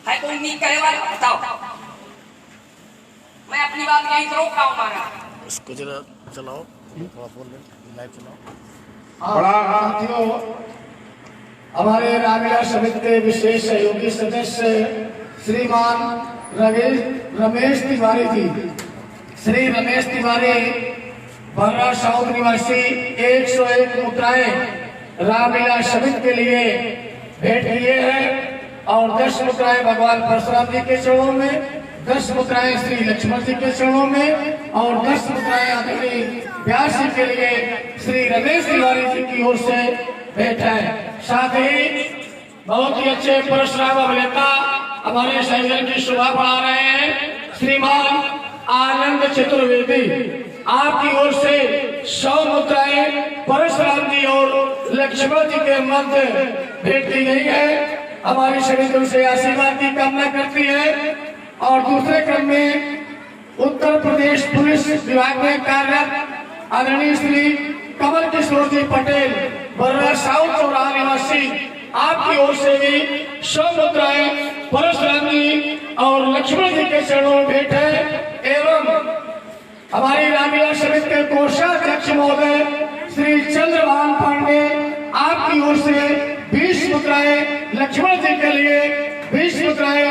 है तो उम्मीद करे वाला बताओ। मैं अपनी बात यहीं तो रोक रहा हूँ मारा। इसको जरा चलाओ, थोड़ा फोन में लाइव चलाओ। बड़ा साथियों, हमारे रामलीला समिति के विशेष सहयोगी सदस्य श्रीमान रमेश तिवारी जी, श्री रमेश तिवारी बर्रा साउथ निवासी 101 मुद्राएं रामलीला समिति के लिए भेंट किए हैं और 10 मुद्राएं भगवान परशुराम जी के चरणों में, 10 मुद्राएं श्री लक्ष्मण जी के चरणों में और 10 मुद्राएं आदरणीय व्यास जी के लिए श्री रमेश तिवारी जी की ओर से भेंट है। साथ ही बहुत ही अच्छे परशुराम अभिनेता हमारे सैजन की शोभा बढ़ा रहे हैं श्रीमान आनंद चतुर्वेदी, आपकी ओर से 100 मुद्राएं परशुराम जी और लक्ष्मण जी के मध्य भेंट की गई है। हमारी समिति उनसे आशीर्वाद की कामना करती है। और दूसरे क्रम में उत्तर प्रदेश पुलिस विभाग में कार्यरत आदरणीय श्री कमल किशोर जी पटेल बर्रा साउथ चौराहा निवासी, आपकी ओर से भी 100 मुद्राएं परशुराम जी और लक्ष्मण जी के चरणों में भेंट है। एवं हमारी रामलीला समिति के कोषाध्यक्ष महोदय श्री चंद्रभान पांडे, आपकी ओर से 20 मुद्राएं लक्ष्मण जी के लिए, 20 मुद्राएं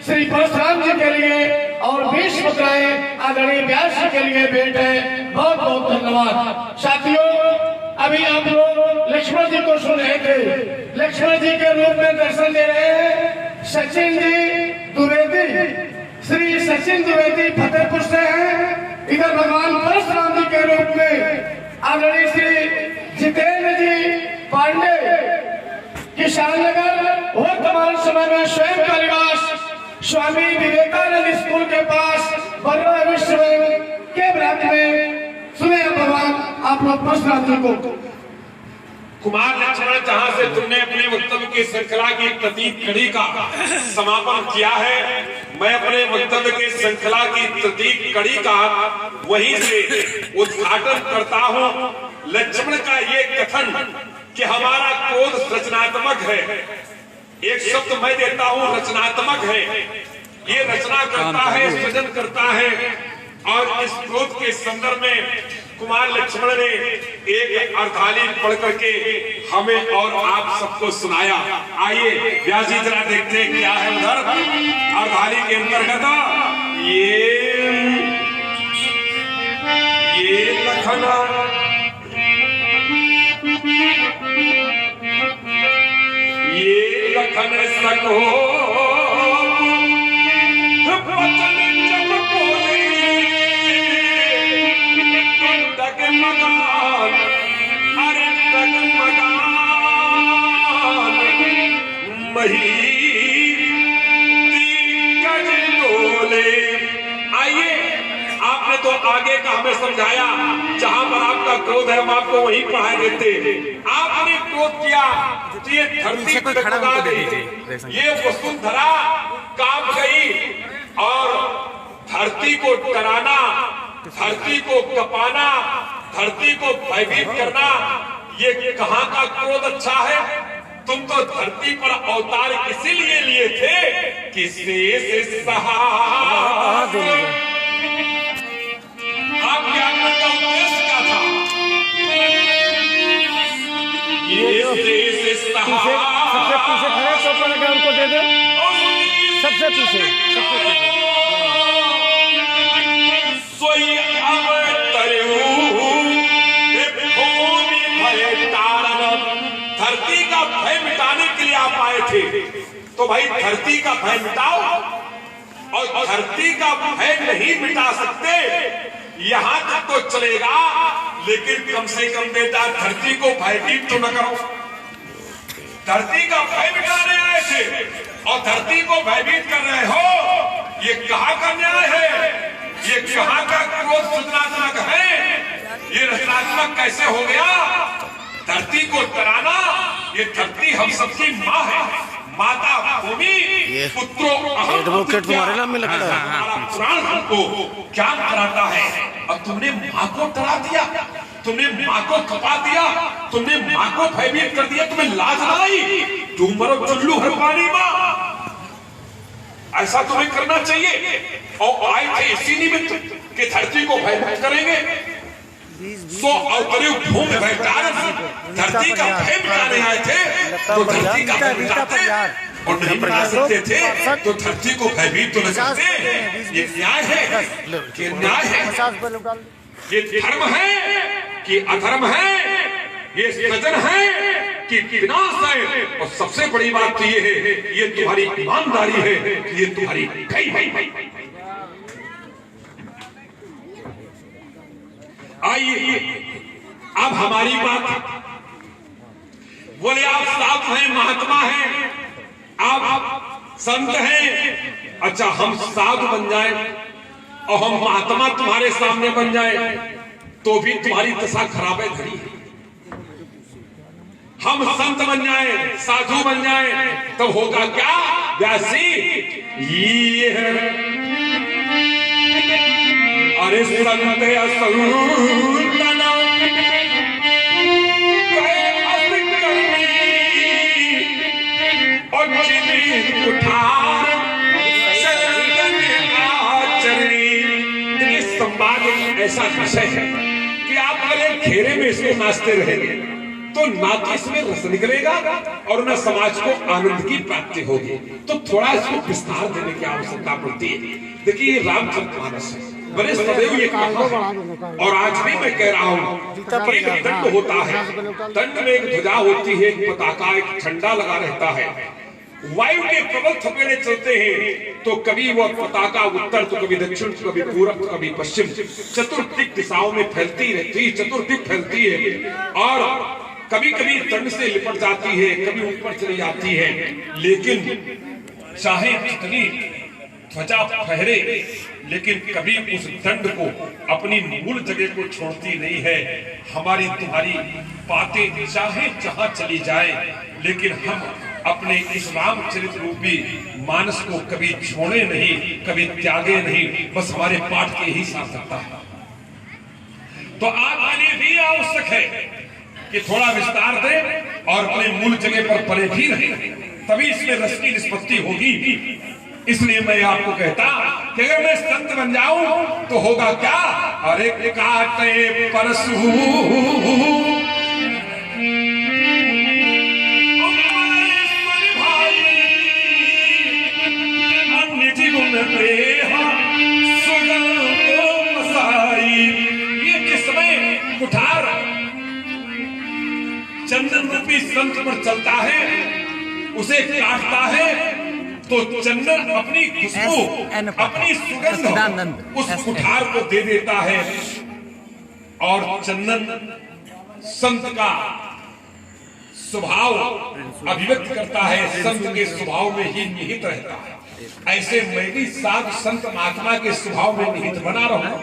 श्री परशुराम जी के लिए और 20 मुद्राएं आदरणीय व्यास जी के लिए भेंट है। बहुत बहुत धन्यवाद। साथियों, अभी आप लोग लक्ष्मण जी को सुन रहे थे। लक्ष्मण जी के रूप में दर्शन दे रहे हैं सचिन जी द्विवेदी, श्री सचिन द्विवेदी फतेहपुर से हैं। इधर भगवान परशुराम जी के रूप में आदरणीय श्री जितेंद्र जी पांडे किसान नगर वर्तमान समय में स्वयं का निवास स्वामी विवेकानंद स्कूल के पास बर्रा विश्व के ब्रांच में। सुने भगवान आप लोग परशुराम जी को। कुमार लक्ष्मण, जहां से तुमने अपने वक्तव्य की श्रृंखला की प्रतीक कड़ी का समापन किया है, मैं अपने वक्तव्य के श्रृंखला की प्रतीक कड़ी का वहीं से उद्घाटन करता हूं। लक्ष्मण का ये कथन कि हमारा क्रोध रचनात्मक है, एक शब्द मैं देता हूं, रचनात्मक है। ये रचना करता है, सृजन करता है। और इस क्रोध के संदर्भ में कुमार लक्ष्मण ने एक अर्धाली पढ़ करके हमें और आप सबको सुनाया। आइए व्यास जी जरा देखते हैं क्या है उधर अर्धाली के अंतर्गत। ये लखना ये लखन सको बचन जब बोले डगमगान, अरे डगमगान मही दिग्गज डोले। आइए, आपने तो आगे का हमें समझाया, जहां पर आपका क्रोध है हम आपको वहीं पढ़ा देते। आपने क्रोध किया, ये धरती डगमगा गई, ये वसुंधरा कांप गई और धरती को डराना, धरती को कपाना, धरती को भयभीत करना, ये कहां का क्रोध अच्छा है? तुम तो धरती पर अवतार इसीलिए लिए थे कि शेष साहस। आपके आगमन का उद्देश्य क्या था? ये शेष साहस सबसे पीछे खड़े टोपा लगा उनको दे दे, सबसे पीछे, सबसे पीछे। सोई अब धरती का भय मिटाने के लिए आप आए थे, तो भाई धरती का भय मिटाओ। और धरती का भय नहीं मिटा सकते, यहां तक तो चलेगा, लेकिन कम से कम बेटा धरती को भयभीत तो न करो। धरती का भय मिटाने आए थे और धरती को भयभीत कर रहे हो, ये कहां का न्याय है? ये कहां का क्रोध सृजनात्मक है? ये रचनात्मक कैसे हो गया? धरती को डराना, ये धरती हम सबकी माँ है, माता भूमि, पुत्रों एडवोकेट तुम्हारे नाम में लगता है। हमारा पुराण हमको ज्ञान कराता है और तुमने माँ को डरा दिया, तुमने माँ को कपा दिया, तुमने माँ को भयभीत कर दिया, तुम्हें लाज ना आई? तुम मरो चुल्लू है पानी माँ। ऐसा तुम्हें करना चाहिए। और आए थे इसी निमित्त कि धरती को भयभीत करेंगे। सो अवतरे भूमि भयचारस, धरती का भय मिटाने आए थे तो धरती का भय मिटाते, और नहीं मिटा सकते थे तो धरती को भयभीत तो न सकते। ये न्याय है कि न्याय है, ये धर्म है कि अधर्म है, ये सृजन है कि विनाश है। और सबसे बड़ी बात तो ये है, ये तुम्हारी ईमानदारी है, ये तुम्हारी आइए अब हमारी बात। बोले आप साधु हैं, महात्मा हैं, आप संत हैं। अच्छा, हम साधु बन जाए और हम महात्मा तुम्हारे सामने बन जाए तो भी तुम्हारी दशा खराब है धरी। हम संत बन जाए, साधु बन जाए, तब होगा क्या व्यासी? ये है अरे संत असंतना और देखिए, संवाद एक ऐसा विषय है कि आप अगर घेरे में इसको नाचते रहेंगे तो ना तो इसमें रस निकलेगा और न समाज को आनंद की प्राप्ति होगी। तो थोड़ा इसको विस्तार देने की आवश्यकता पड़ती है। देखिए, ये रामचरितमानस है, बड़े सदैव ये कहा है और आज भी मैं कह रहा हूँ कि एक दंड होता है, दंड में एक ध्वजा होती है, एक पताका, एक झंडा लगा रहता है। वायु के प्रबल थपेड़े चलते हैं तो कभी वह पताका उत्तर तो कभी दक्षिण तो कभी पूरब तो कभी पश्चिम, चतुर्दिक दिशाओं में फैलती रहती है, चतुर्दिक फैलती है और कभी कभी दंड से लिपट जाती है, कभी ऊपर चली जाती है। लेकिन चाहे कितनी ध्वजा फहरे, लेकिन कभी उस दंड को अपनी मूल जगह को छोड़ती नहीं है। हमारी तुम्हारी बातें चाहे जहां चली जाए, लेकिन हम अपने इस रामचरित रूपी मानस को कभी छोड़े नहीं, कभी त्यागे नहीं। बस हमारे पाठ के ही सार्थकता है। तो आपके लिए भी आवश्यक है कि थोड़ा विस्तार दें और अपने मूल जगह पर पड़े भी रहे, तभी इसमें रस की निष्पत्ति होगी। इसलिए मैं आपको कहता कि अगर मैं संत बन जाऊं तो होगा क्या? अरे काटे परसू ये किसमें कुठार चंदन रूपी संत पर चलता है, उसे काटता है तो चंदन अपनी खुशबू, अपनी सुगंध उस कुठार को दे देता है। और चंदन संत का स्वभाव अभिव्यक्त करता है, संत के स्वभाव में ही निहित रहता है। ऐसे मैं भी साधु संत महात्मा के स्वभाव में निहित बना रहूं,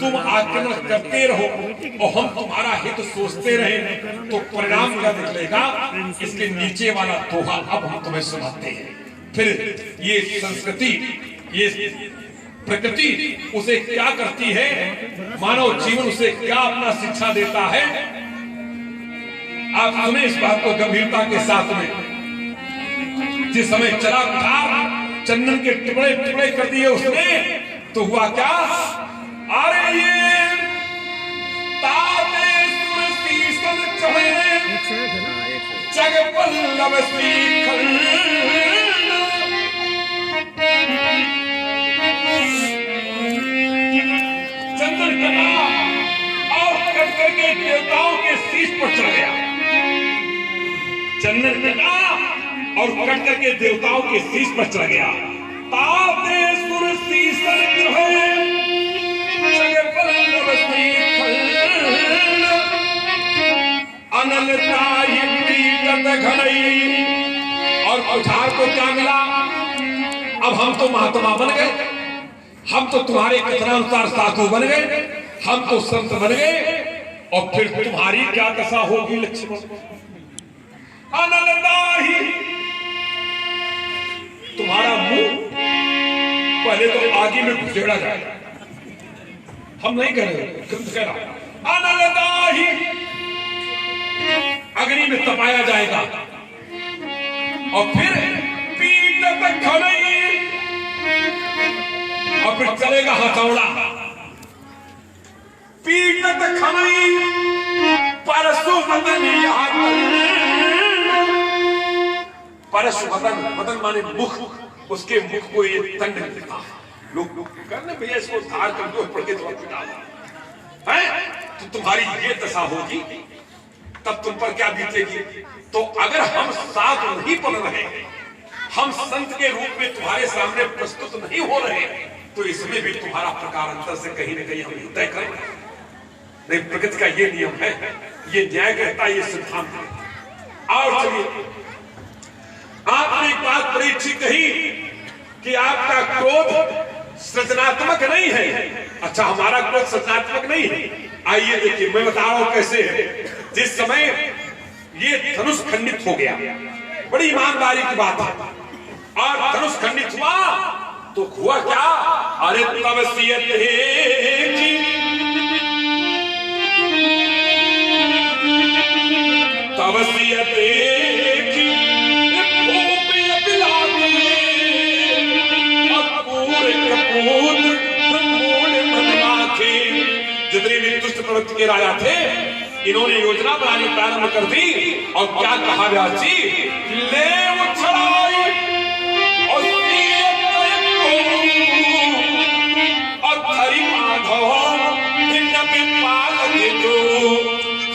तुम आक्रमण करते रहो और हम तुम्हारा हित सोचते रहे तो परिणाम क्या निकलेगा? इसके नीचे वाला दोहा अब हम तुम्हें सुनाते हैं। फिर ये संस्कृति, ये प्रकृति उसे क्या करती है, मानव जीवन उसे क्या अपना शिक्षा देता है। आप सुने इस बात को गंभीरता के साथ में। जिस समय चला कुठार, चंदन के टुकड़े टुकड़े कर दिए उसने, तो हुआ क्या? अरे ये ताते सुरसीसन चढ़े जग पल्लव श्रीखंड, चंदन कटा और कट करके देवताओं के शीश पर चढ़ गया। चंदन कटा और कट करके देवताओं के शीश पर चढ़ गया। ताते सुरसीसन चढ़े जग पल्लव श्रीखंड, अनलताई पीटत घड़ई। और कुठार को क्या मिला? अब हम तो महात्मा बन गए, हम तो तुम्हारे कथनानुसार साधु बन गए, हम तो संत बन गए, और फिर तुम्हारी क्या दशा होगी लक्ष्मण? अनलताई, तुम्हारा मुंह पहले तो आगे में घुसेड़ा जाएगा। हम नहीं कह रहे, ग्रंथ कह रहा, अनलताई अग्नि में तपाया जाएगा। और फिर पीटत खड़ई, फिर चलेगा हथौड़ा। पीटत खमई परसु वदन परसु वदन, वदन माने मुख, उसके मुख को ये दंड मिलता है। लोग करने भैया इसको धार कर दो पढ़ के तो है, तो तुम्हारी ये दशा होगी तब तुम पर क्या बीतेगी। तो अगर हम साथ नहीं पढ़ रहे, हम संत के रूप में तुम्हारे सामने प्रस्तुत नहीं हो रहे, तो इसमें भी तुम्हारा प्रकार अंतर से कहीं न कहीं हम तय करें। नहीं, प्रकृति का ये नियम है, ये न्याय कहता है, ये सिद्धांत है। और चलिए, आपने एक बात बड़ी अच्छी कही कि आपका क्रोध सृजनात्मक नहीं है। अच्छा, हमारा क्रोध सृजनात्मक नहीं है। आइए देखिए, मैं बता रहा हूं कैसे है। जिस समय ये धनुष खंडित हो गया, बड़ी ईमानदारी की बात है, और धनुष खंडित हुआ तो हुआ क्या? अरे तब सियत जितने भी दुष्ट प्रवृत्ति के राजा थे, इन्होंने योजना बनानी प्रारंभ कर दी। और क्या कहा व्यास जी? ले उछलाई और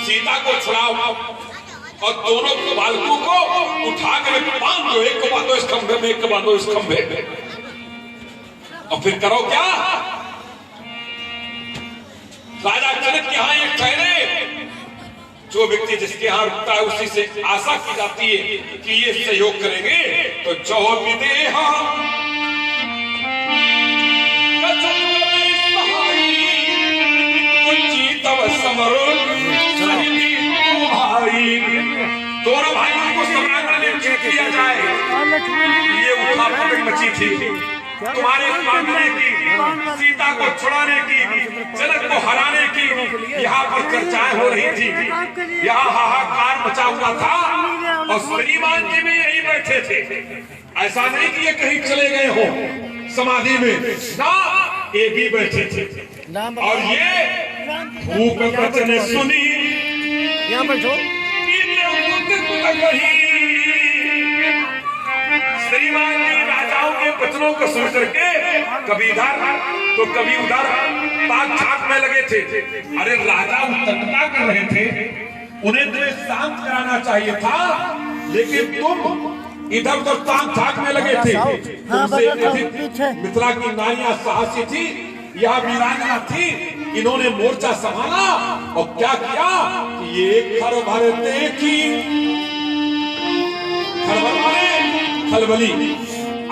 सीता को छुड़ाओ और दोनों बालकों को उठा कर बांध दो, एक को बांधो इस खंभे में, एक को बांधो इस खंभे में, और फिर करो क्या? राजा जनक के यहाँ ये ठहरे, जो व्यक्ति जिसके यहाँ रुकता है उसी से आशा की जाती है कि ये सहयोग करेंगे। तो जो विदेहा दोनों भाइयों को सम्राट ने किया जाए। ये उठा पटक मची थी तुम्हारे मांगने की, सीता को छुड़ाने की, जनक को हराने की, यहाँ पर चर्चाएं हो रही थी, यहाँ हाहाकार मचा हुआ था, और श्रीमान जी भी यही बैठे थे। ऐसा नहीं कि ये कहीं चले गए हो समाधि में, ना, ये भी बैठे थे। और ये भूप वचन सुनी, यहाँ बैठो, श्रीमान जी राजाओं के वचनों को सुन करके कभी इधर तो कभी उधर ताक झाक में लगे थे। अरे राजा उत्कंठा कर रहे थे, उन्हें तुम्हें शांत कराना चाहिए था, लेकिन तुम इधर उधर ताक झाक में लगे थे। तुमसे अधिक मिथिला की नारियां साहसी थी, यह वीरांगना थी, इन्होंने मोर्चा संभाला और क्या किया कि ये खर भरते की खलबली,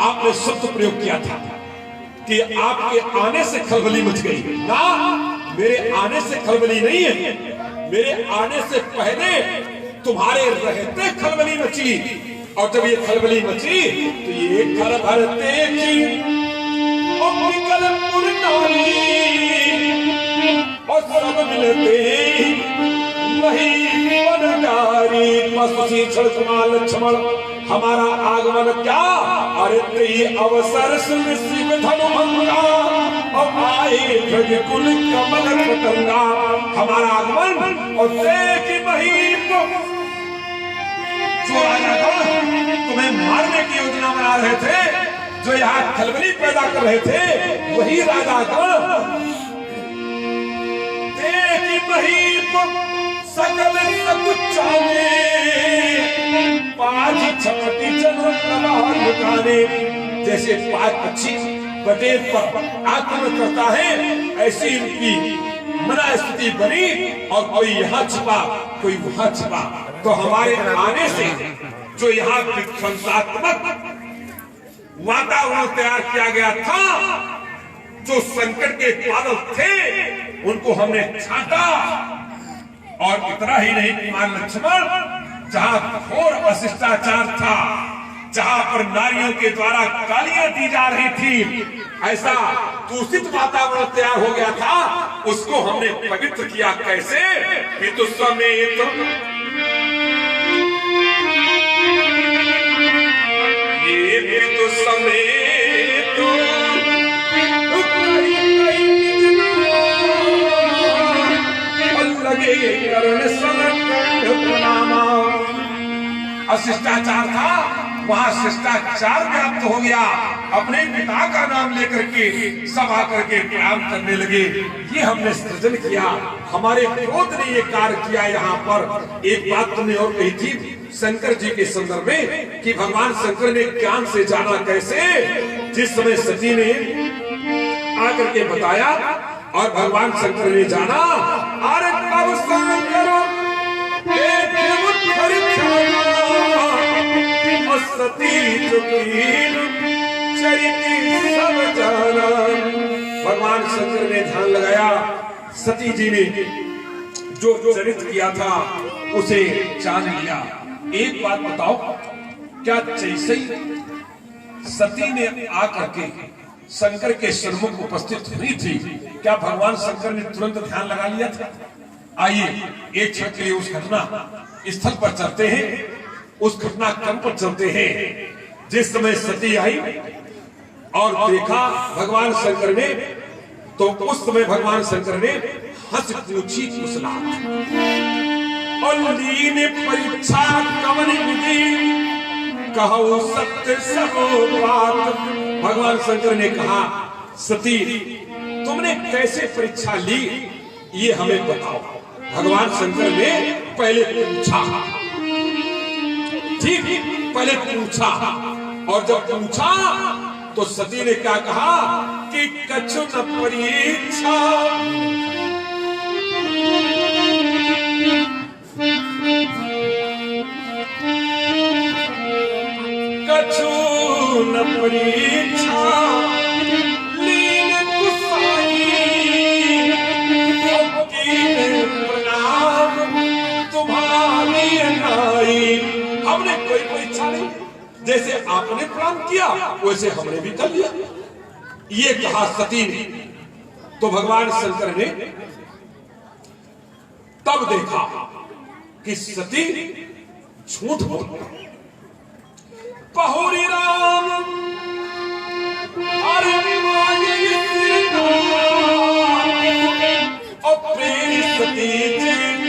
आपने शब्द प्रयोग किया था कि आपके आने से खलबली मच गई। ना, मेरे आने से खलबली नहीं है, मेरे आने से पहले तुम्हारे रहते खलबली मची, और जब ये खलबली मची तो ये खर भरते की और सब मिलते नहीं बनकारी लक्ष्मण हमारा आगमन क्या? अरे ये अवसर धनुभंगा और आए कुल कमल गंगा, हमारा आगमन और देख वही जो राजा तुम्हें मारने की योजना बना रहे थे, जो यहाँ खलबली पैदा कर रहे थे, वही राजा देख वही सकल सकुचाने पाजी छपटी लुकाने, जैसे पांच पक्षी बटेर पर आक्रमण करता है, ऐसी इनकी मना स्थिति बनी, और कोई यहाँ छिपा कोई वहां छिपा। तो हमारे आने से जो यहाँ विध्वंसात्मक वातावरण तैयार किया गया था, जो संकट के बादल थे उनको हमने छाटा। और इतना ही नहीं, कुमार लक्ष्मण, जहां घोर अशिष्टाचार था, जहां पर नारियों के द्वारा गालियां दी जा रही थी, ऐसा दूषित वातावरण तैयार हो गया था, उसको हमने पवित्र किया। कैसे? पितु समेत ये पितु समेत अशिष्टाचार था वहां शिष्टाचार व्याप्त हो गया। अपने पिता का नाम लेकर के सब आकर के प्रणाम करने लगे। ये हमने सृजन किया, हमारे क्रोध ने ये कार्य किया। यहाँ पर एक बात तुमने और कही थी शंकर जी के संदर्भ में कि भगवान शंकर ने ज्ञान से जाना कैसे। जिस समय सती ने आकर के बताया और भगवान शंकर ने जाना, अरे तब शंकर सती सब जाना। भगवान शंकर ने ध्यान लगाया, सती जी ने जो चरित किया था उसे जान लिया। एक बात बताओ, क्या जैसे ही सती ने आकर के शंकर के सन्मुख उपस्थित हुई थी, क्या भगवान शंकर ने तुरंत ध्यान लगा लिया था? आइए एक क्षण के लिए उस घटना स्थल पर चलते हैं, उस घटनाक्रम पर चलते हैं। जिस समय सती आई और देखा भगवान शंकर ने, तो उस समय भगवान शंकर ने हंस पूछी कुशलात और ने परीक्षा कवन विधि कहो सत्य सब बात। भगवान शंकर ने कहा, सती तुमने कैसे परीक्षा ली ये हमें बताओ। भगवान शंकर ने पहले पूछा, ठीक पहले पूछा, और जब पूछा तो सती ने क्या कहा कि कछु न परीक्षा कछु न परीक्षा लीन गुसाई प्रणाम तुम्हारी नाई। हमने कोई परीक्षा नहीं, जैसे आपने प्रणाम किया वैसे हमने भी कर लिया। ये कहा सती ने। तो भगवान शंकर ने तब देखा कि सती झूठ बोल रही। पहुरी राम अरे सती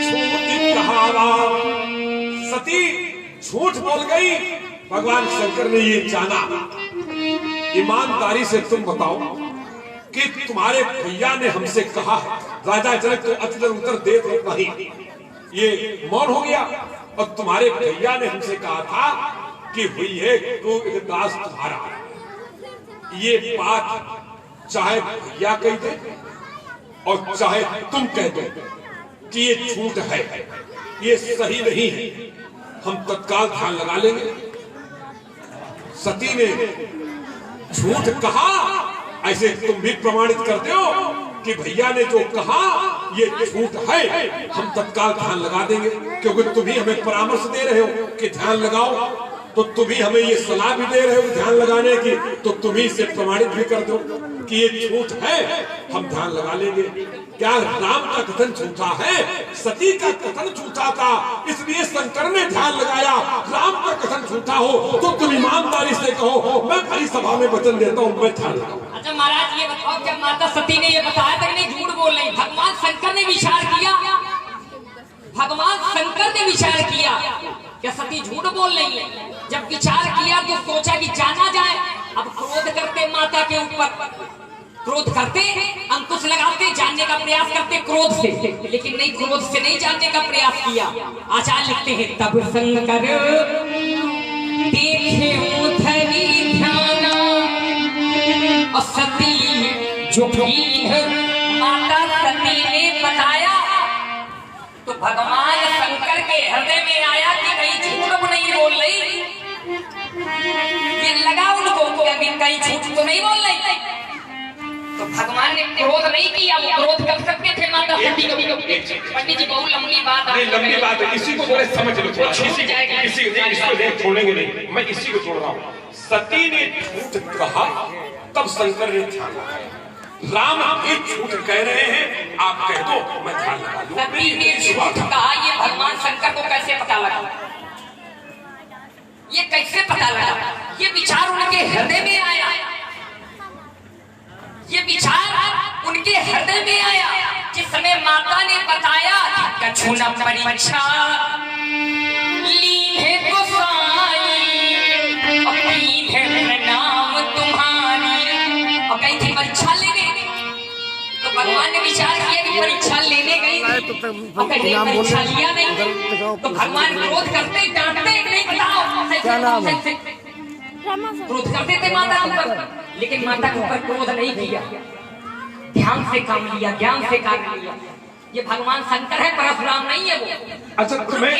झूठ कहावा। सती झूठ बोल गई। भगवान शंकर ने ये जाना। ईमानदारी से तुम बताओ कि तुम्हारे भैया ने हमसे कहा है, राजा जनक तो अतिदर उत्तर दे नहीं, ये मौन हो गया। और तुम्हारे भैया ने हमसे कहा था कि हुई है दास तुम्हारा। ये बात चाहे भैया कह दे और चाहे तुम कह दो कि ये झूठ है, ये सही नहीं है, हम तत्काल ध्यान लगा लेंगे। सती ने झूठ कहा, ऐसे तुम भी प्रमाणित करते हो कि भैया ने जो कहा ये झूठ है, हम तत्काल ध्यान लगा देंगे। क्योंकि तुम ही हमें परामर्श दे रहे हो कि ध्यान लगाओ, तो तुम ही हमें ये सलाह भी दे रहे हो ध्यान लगाने की, तो तुम ही इसे प्रमाणित भी कर दो कि ये झूठ है, हम ध्यान लगा लेंगे। क्या राम का कथन झूठा है? सती का कथन झूठा था, इसलिए शंकर ने ध्यान लगाया। राम का कथन झूठा हो तो तुम ईमानदारी से कहो, मैं भरी सभा में वचन देता हूँ, मैं ध्यान लगाऊं। अच्छा महाराज ये बताओ, जब माता सती ने ये बताया था कि नहीं झूठ बोल रही, भगवान शंकर ने विचार किया, भगवान शंकर ने विचार किया क्या सती झूठ बोल रही है? जब विचार किया तो सोचा कि जाना जाए। अब क्रोध करते माता के ऊपर, क्रोध करते अंकुश लगाते, जानने का प्रयास करते क्रोध से, लेकिन नहीं, क्रोध से नहीं जानने का प्रयास किया। आचार्य लिखते हैं, तब शंकर देखे उधरी ध्यान और सती झुकी। माता सती ने बताया तो भगवान शंकर के हृदय में आया कि कहीं झूठ नहीं बोल रही। ये लगा उनको कि कहीं झूठ तो नहीं बोल रही। तो भगवान ने क्रोध नहीं किया, वो क्रोध कर सकते थे माता सती को। पंडित जी बहुत लंबी बात है, लंबी बात है, इसी को थोड़े समझ लो, इसी छोड़ेंगे नहीं, मैं इसी को छोड़ रहा हूँ। सती ने झूठ कहा, तब शंकर ने ध्यान लगाया। राम भी झूठ कह रहे हैं, आप कह दो मैं ध्यान लगा लूं। सती ने झूठ कहा, ये भगवान शंकर को कैसे पता लगा? ये कैसे पता लगा? ये विचार उनके हृदय में आया, ये विचार उनके हृदय में आया जिस समय माता ने बताया कि कछु न परीक्षा लीन है गोसाई। और कहीं नाम बोल परीक्षा रहे लिया हैं। नहीं उधर दिखाओ, तो भगवान क्रोध करते डांटते नहीं, बताओ क्या नाम है? क्रोध करते थे माता के ऊपर, लेकिन माता के ऊपर क्रोध नहीं किया, ध्यान से काम लिया, ज्ञान से काम लिया। ये भगवान शंकर है, परशुराम नहीं है वो। अच्छा, तुम्हें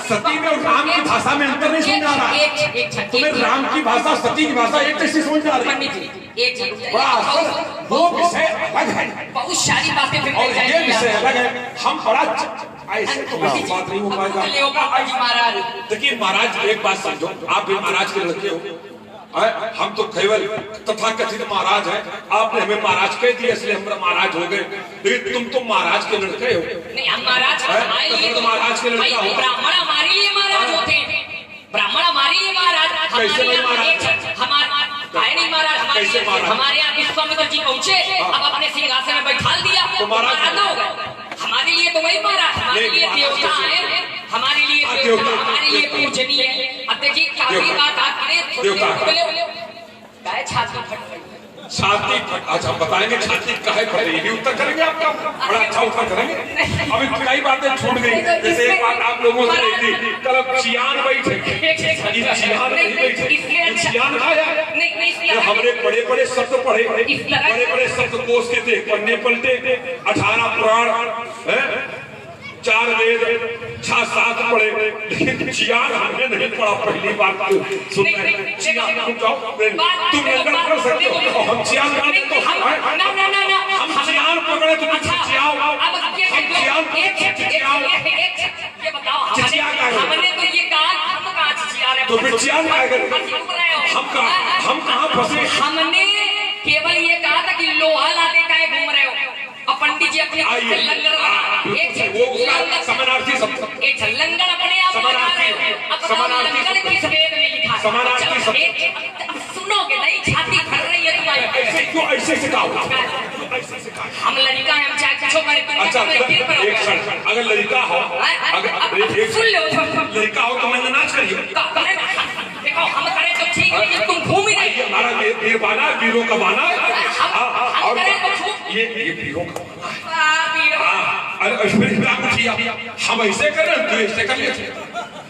सती में और राम की भाषा में अंतर नहीं समझ आ रहा? तुम्हें राम की भाषा सती की भाषा एक जैसी समझ आ रही? पंडित जी एक वो विषय अलग है बहुत सारी बातें फिर और ये विषय अलग है। हम बड़ा ऐसे तो किसी बात नहीं हो पाएगा। महाराज देखिए महाराज, एक बात समझो, आप भी महाराज के लड़के हो, हम तो केवल तथाकथित महाराज हैं। आपने हमें महाराज कह दिया इसलिए हम महाराज हो गए, लेकिन तुम तो महाराज के लड़के हो। नहीं, हम महाराज हमारे लिए तो महाराज के लड़का हो। ब्राह्मण हमारे लिए महाराज होते हैं, ब्राह्मण हमारे लिए महाराज। कैसे नहीं महाराज? हमारे यहाँ विश्वामित्र जी पहुँचे, अब अपने सिंहासन में बैठा दिया तो महाराज हो गए। हमारे लिए तो वही महाराज, हमारे लिए देवता है, हमारे लिए देवता, हमारे लिए पूजनीय है। अब देखिए काफी बात आपने गाय छाती फट गई, छाती फट, अच्छा बताएंगे छाती काहे फटे, ये भी उत्तर करेंगे आपका, बड़ा अच्छा उत्तर करेंगे। अभी कई बातें छूट गई, जैसे एक बात आप लोगों से रही थी, कल चियान बैठे, चियान नहीं बैठे, चियान आया। हमने बड़े बड़े शब्द पढ़े, बड़े बड़े शब्द कोष के थे, पन्ने पलटे, 18 पुराण, 4 वेद, 6-7 पढ़े, लेकिन चियान हमने नहीं पढ़ा। पहली बार सुन रहे हैं चियान, तुम लंगर कर सकते हो, हम चियान पकड़े तो हम चियान पकड़े तो चियाओ, हम चियान ये बताओ, हमने तो ये कहा हम कहाँ चिचिया रहे, तो फिर चियान क्या करें? हम कहाँ फंसे? हमने केवल ये कहा था कि लोहा लाने का घूम रहे हो, और पंडित जी अपने लंगर समानार्थी शब्द, एक लंगर अपने आप लंगर किस वेद में लिखा है? समानार्थी शब्द सुनोगे नहीं, छाती फट रही है तुम्हारी। ऐसे क्यों ऐसे सिखाओ? हम लड़का है, हम चाहे कुछ करें। अच्छा एक क्षण, अगर लड़का हो, अगर सुन लो, लड़का हो तो मैंने नाच करिए, देखो हम करें तो ठीक है, तुम घूम ही नहीं। हमारा वीर बाना, वीरों का बाना, हम करें तो ये वीरों का हम ऐसे कर रहे हैं, तो ऐसे कर लेते।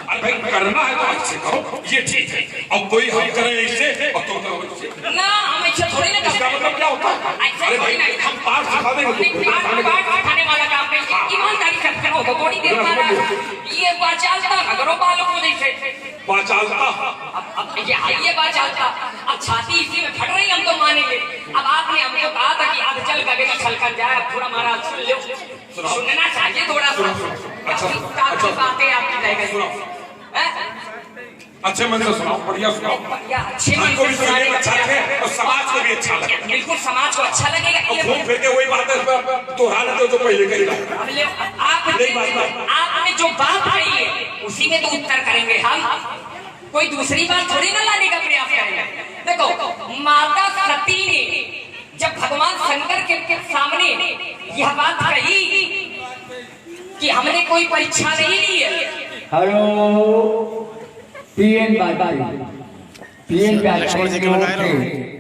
अरे भाई करना है तो ऐसे करो, ये ठीक है। अब कोई हम करें ऐसे और तुम करो ऐसे ना, हम ऐसे थोड़ी ना। इसका मतलब क्या होता है? अरे भाई हम पाठ सिखा देंगे, पाठ सिखाने वाला काम नहीं, ईमानदारी से करो तो थोड़ी देर बाद ये बाचालता करो बालों को जैसे बाचालता। अब ये बाचालता, अब छाती इसी में फट रही, हम तो मानेंगे। अब आपने हमको कहा था कि आज चल करके छल कर जाए, अब थोड़ा महाराज सुन लो, सुनना चाहिए थोड़ा सा। काफी बातें आपकी रह गई, अच्छे मन से सुनाओ, बढ़िया सुनाओ, अच्छे मन हमको भी से सुनने में अच्छा लगे और समाज को भी अच्छा लगे। बिल्कुल समाज को अच्छा लगेगा। घूम फिर के वही बात है दोहरा लेते हो जो पहले कही था। आपने जो बात कही है उसी में तो उत्तर करेंगे हम, कोई दूसरी बात थोड़ी ना लाने का प्रयास करेंगे। देखो माता सती ने जब भगवान शंकर के सामने यह बात कही कि हमने कोई परीक्षा नहीं ली है। हेलो पीएन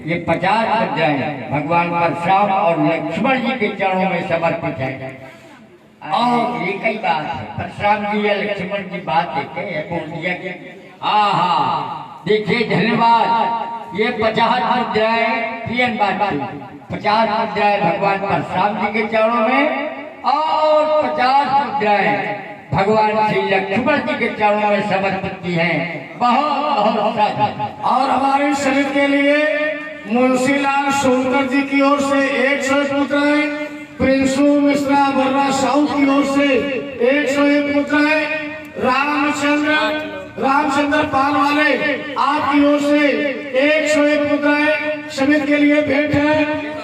ये 50 मुद्राएं भगवान परशुराम और लक्ष्मण जी के चरणों में समर्पित है। और ये कई बात है, परशुराम जी या लक्ष्मण की बात देखे बोल दिया कि हाँ देखिए धन्यवाद। ये 50 मुद्राएं पीएन 50 मुद्राएं भगवान परशुराम जी के चरणों में और 50 मुद्राएं भगवान श्री लक्ष्मण जी के चरणों में समर्पित की हैं। बहुत और हमारे शरीर के लिए मुंशीलाल सोनकर जी की ओर से 101 मुद्राएं, प्रिंसू मिश्रा बर्रा साहू की ओर से 101 मुद्राएं, रामचंद्र पाल वाले आपकी ओर से 101 मुद्राएं समिति के लिए भेंट है।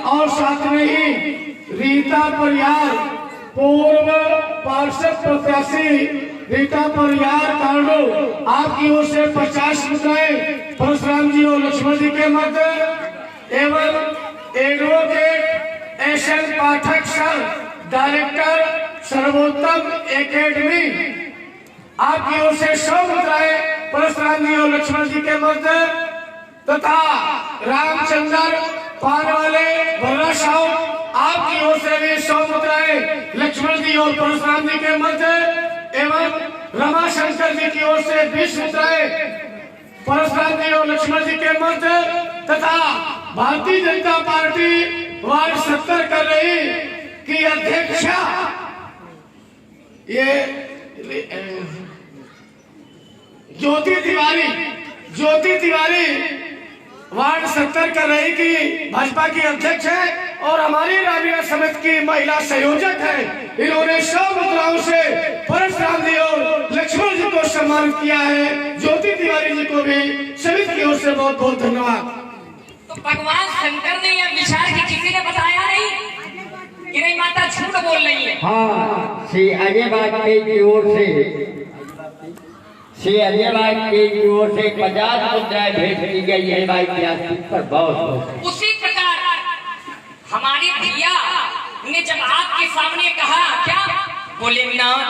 और साथ में ही रीता परियार पूर्व पार्षद प्रत्याशी रीता परियार कांडो आपकी ओर से 50 मुद्राएं परशुराम जी और लक्ष्मण जी के मध्य एवं एडवोकेट एसएन पाठक सर डायरेक्टर सर्वोत्तम एकेडमी आपकी ओर से 100 मुद्राएं परशुराम जी और लक्ष्मण जी के मध्य तथा रामचंद्र पान वाले बर्रा साहू आपकी ओर से भी 100 मुद्राएं लक्ष्मण जी और परशुराम जी के मध्य एवं रमाशंकर जी की ओर से 20 मुद्राएं परशुराम जी और लक्ष्मण जी के मध्य तथा भारतीय जनता पार्टी वार्ड 70 कर रही की अध्यक्षा ये ज्योति तिवारी वार्ड 70 कर रही की भाजपा की अध्यक्ष है और हमारी रामलीला समिति की महिला संयोजक है। इन्होंने 100 मुद्राओं से परशुराम जी और लक्ष्मण जी को सम्मानित किया है। ज्योति तिवारी जी को भी समिति की ओर से बहुत बहुत धन्यवाद। तो भगवान शंकर ने यह विचार की किसी ने बताया नहीं कि नहीं माता झूठ बोल रही है। हाँ, श्री अजय वाजपेयी की ओर से श्री अजय वाजपेयी की ओर से 50 मुद्राएं भेंट की गई है भाई व्यासपीठ पर। बहुत उसी प्रकार हमारी भैया ने जब आपके सामने कहा क्या बोले नाथ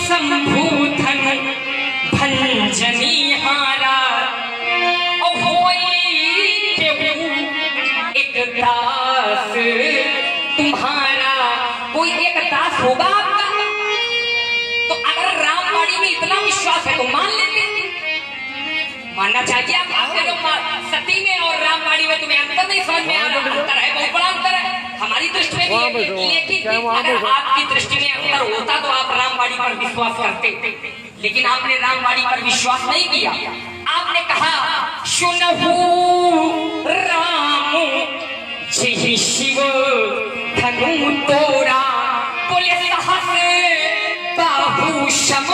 शंभूधन भंजनी हारा एक दास तुम्हारा, कोई एक दास होगा आपका? तो अगर रामबाड़ी में इतना विश्वास है तो मान लेते, मानना चाहिए। आपके जो सती में और रामबाड़ी में तुम्हें अंतर नहीं समझ में आ रहा, अंतर है, बहुत बड़ा अंतर है हमारी दृष्टि में भी। लेकिन अगर आपकी दृष्टि में अंतर होता तो आप रामबाड़ी पर विश्वास करते, लेकिन आपने रामबाड़ी पर विश्वास नहीं किया। आपने कहा सुनहु राम जय शिव धनु तोरा, बोले सहस बाहु शम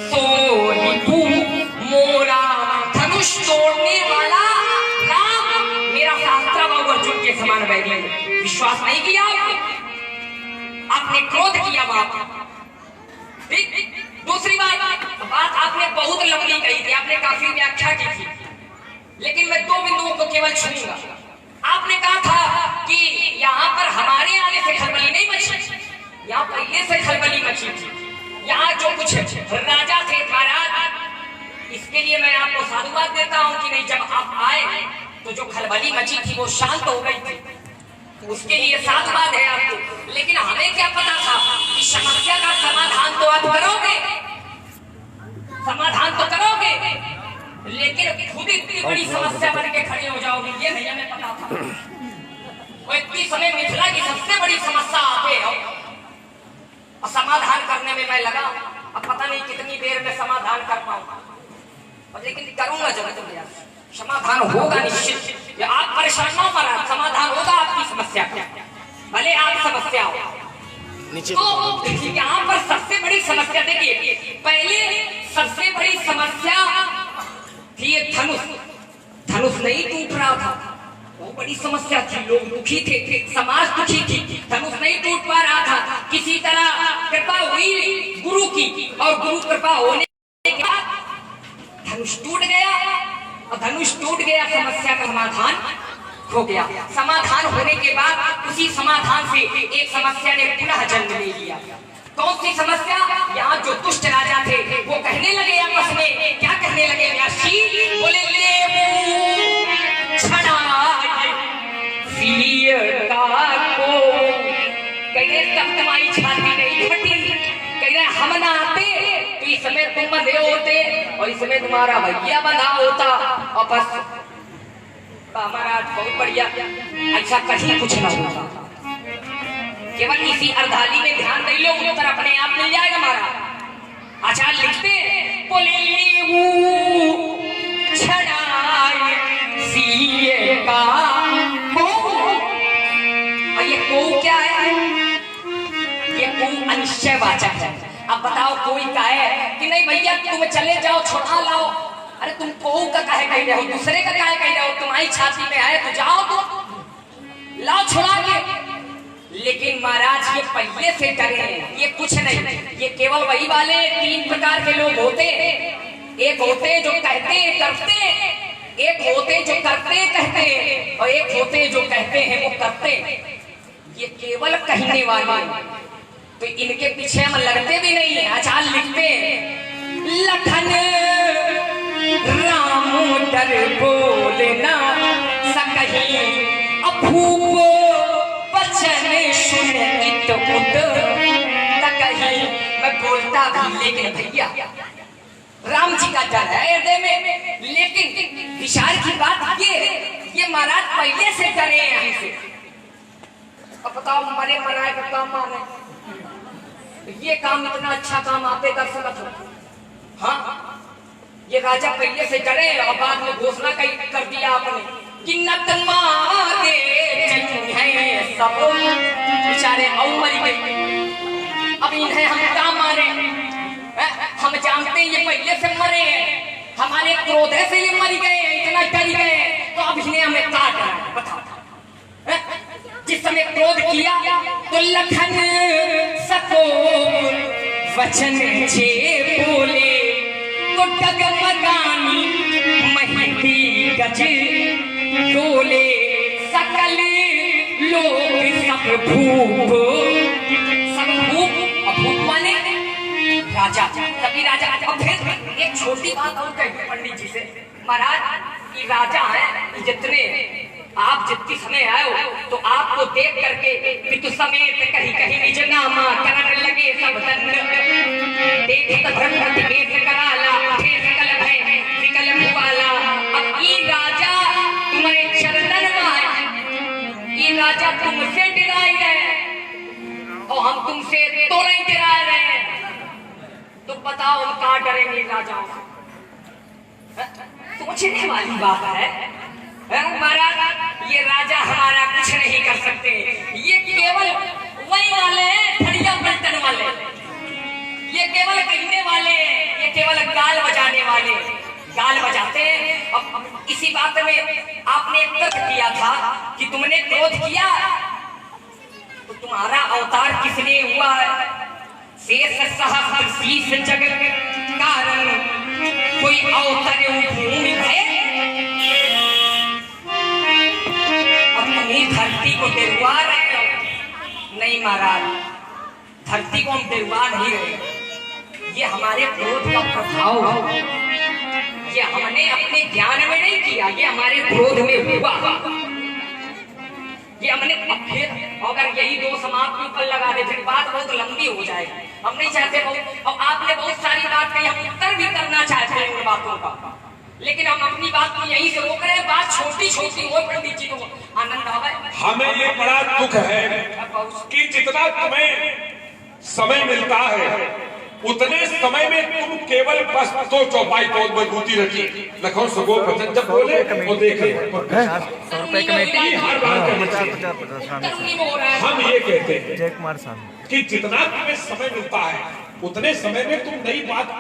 सोहितु मोरा। धनुष तोड़ने वाला राम मेरा शास्त्र व अर्जुन के समान बैरी है। विश्वास नहीं किया आपने क्रोध किया बाप। दूसरी बात आपने बहुत लंबी कही थी, आपने काफी व्याख्या की थी, लेकिन मैं 2 बिंदुओं को केवल छूंगा। आपने कहा था कि यहाँ पर हमारे आने से खलबली नहीं मची, यहाँ पहले से खलबली मची थी। यहाँ जो कुछ राजा थे महाराज, इसके लिए मैं आपको साधुवाद देता हूँ कि नहीं, जब आप आए तो जो खलबली मची थी वो शांत हो गई थी, उसके लिए साधुवाद है आपको। लेकिन हमें क्या पता था कि समस्या का समाधान तो आप करोगे, समाधान तो करोगे, लेकिन खुद इतनी बड़ी समस्या बन के खड़े हो जाओगे, ये नहीं हमें पता था। वो इतनी समय मिथिला की सबसे बड़ी समस्या आते हो और समाधान करने में मैं लगा। अब पता नहीं कितनी देर में समाधान कर पाऊंगा, और लेकिन करूंगा जरूर। समाधान होगा निश्चित। या आप परेशान ना हो, समाधान होगा आपकी समस्या का, भले आप समस्या हो। तो यहाँ पर सबसे बड़ी समस्या देखिए, पहले सबसे बड़ी समस्या थी धनुष। धनुष नहीं टूट रहा था, वो बड़ी समस्या थी। लोग दुखी थे, समाज दुखी थी, धनुष नहीं टूट पा रहा था। किसी तरह कृपा हुई गुरु की, और गुरु कृपा होने के बाद धनुष टूट गया। और धनुष टूट गया, समस्या का समाधान हो गया। समाधान होने के बाद उसी समाधान से एक समस्या ने पुनः जन्म ले लिया। कौन सी समस्या? यहाँ जो दुष्ट राजा थे वो कहने लगे आपस में, क्या कहने लगे व्यासी? बोले तुम्हारी छाती नहीं फटी, कह रहे हम ना आते तो इस समय तुम बंधे होते और इस समय तुम्हारा भैया बंधा होता। और बस महाराज बहुत बढ़िया, ऐसा कहीं कुछ ना होगा। केवल इसी अर्धाली में ध्यान दे लो, उत्तर अपने आप मिल जाएगा। महाराज आचार्य लिखते बोले लेवू छड़ाए सीए का को। और ये को क्या है? ये को अनिश्चयवाचक है। अब बताओ कोई कहे कि नहीं भैया तुम चले जाओ छुड़ा लाओ, अरे तुम को का कहे कह रहे हो, दूसरे का कहे कह रहे हो, तुम्हारी छाती में है तो जाओ तो लाओ छुड़ा के। लेकिन महाराज ये पहले से डरे, ये कुछ नहीं, ये केवल वही वाले 3 प्रकार के लोग होते। एक होते जो कहते करते, एक होते जो करते कहते, और एक होते जो कहते हैं वो करते। ये केवल कहने वाले। तो इनके पीछे हम लगते भी नहीं है। आचार्य लिखते लखन राम डर बोलना सकही अभूप बचन सुन इत उत तकही। मैं बोलता भी लेकिन भैया राम जी का डर है हृदय में। लेकिन विचार की बात ये महाराज पहले से डरे हैं हमसे। अब बताओ मरे मराए का काम माने, ये काम इतना अच्छा काम आपे कर सकत हो। हाँ ये राजा पहले से डरे और बाद में घोषणा कर दिया आपने कि नत मारे है सब बेचारे और मरी गई। अब इन्हें हम क्या मारे, हम जानते हैं ये पहले से मरे हैं, हमारे क्रोध से ये मर गए, इतना डर गए, तो अब इन्हें हमें काट रहा है। बताओ जिस समय क्रोध किया तो लखन सको वचन छे बोले तो डगमगानी महिती गज डोले सकल लोग सब भूप माने राजा कभी राजा। अब फिर एक छोटी बात और कही पंडित जी से, महाराज ये राजा है जितने आप जितनी समय आए हो तो आपको देख करके पितु समेत कहीं कहीं निज नामा करन लगे सब दंड देखे तो धन प्रतिवेश कराला फिर सकल भय विकल भुवाला। अब ये राजा तुम्हारे चरणन में ये राजा तुमसे डराए गए और हम तुमसे तो नहीं डराए रहे, तो बताओ हम कहाँ डरेंगे राजाओं। सोचने वाली बात है महाराज। ये राजा हमारा कुछ नहीं कर सकते, ये केवल वही वाले हैं ठड़िया पलटन वाले, ये केवल कहने वाले, ये केवल गाल बजाने वाले, गाल बजाते हैं। अब इसी बात में आपने एक तर्क किया था कि तुमने क्रोध किया तो तुम्हारा अवतार किसने हुआ है। शेष सहस्र शीश जगत कारण कोई अवतर भूमि है। धरती को डरवा रहे हो? नहीं महाराज, धरती को हम डरवा नहीं रहे, ये हमारे क्रोध का प्रभाव है। ये हमने अपने ज्ञान में नहीं किया, ये हमारे क्रोध में हुआ। ये हमने अगर यही दो समाप्त के ऊपर लगा दे फिर बात बहुत लंबी हो जाएगी, हम नहीं चाहते। और आपने बहुत सारी बात कही, हम उत्तर भी करना चाहते हैं उन बातों का, लेकिन हम अपनी बात को यहीं से रोक रहे हैं। बात छोटी छोटी हो पंडित जी को आनंद आवे। हमें ये बड़ा दुख है कि जितना तुम्हें समय मिलता है उतने समय में तुम केवल बस तो चौपाई बहुत मजबूती रखी लखनऊ सगो भजन जब बोले वो देखे। हम ये कहते हैं कि जितना तुम्हें समय मिलता है उतने समय में तुम नई बात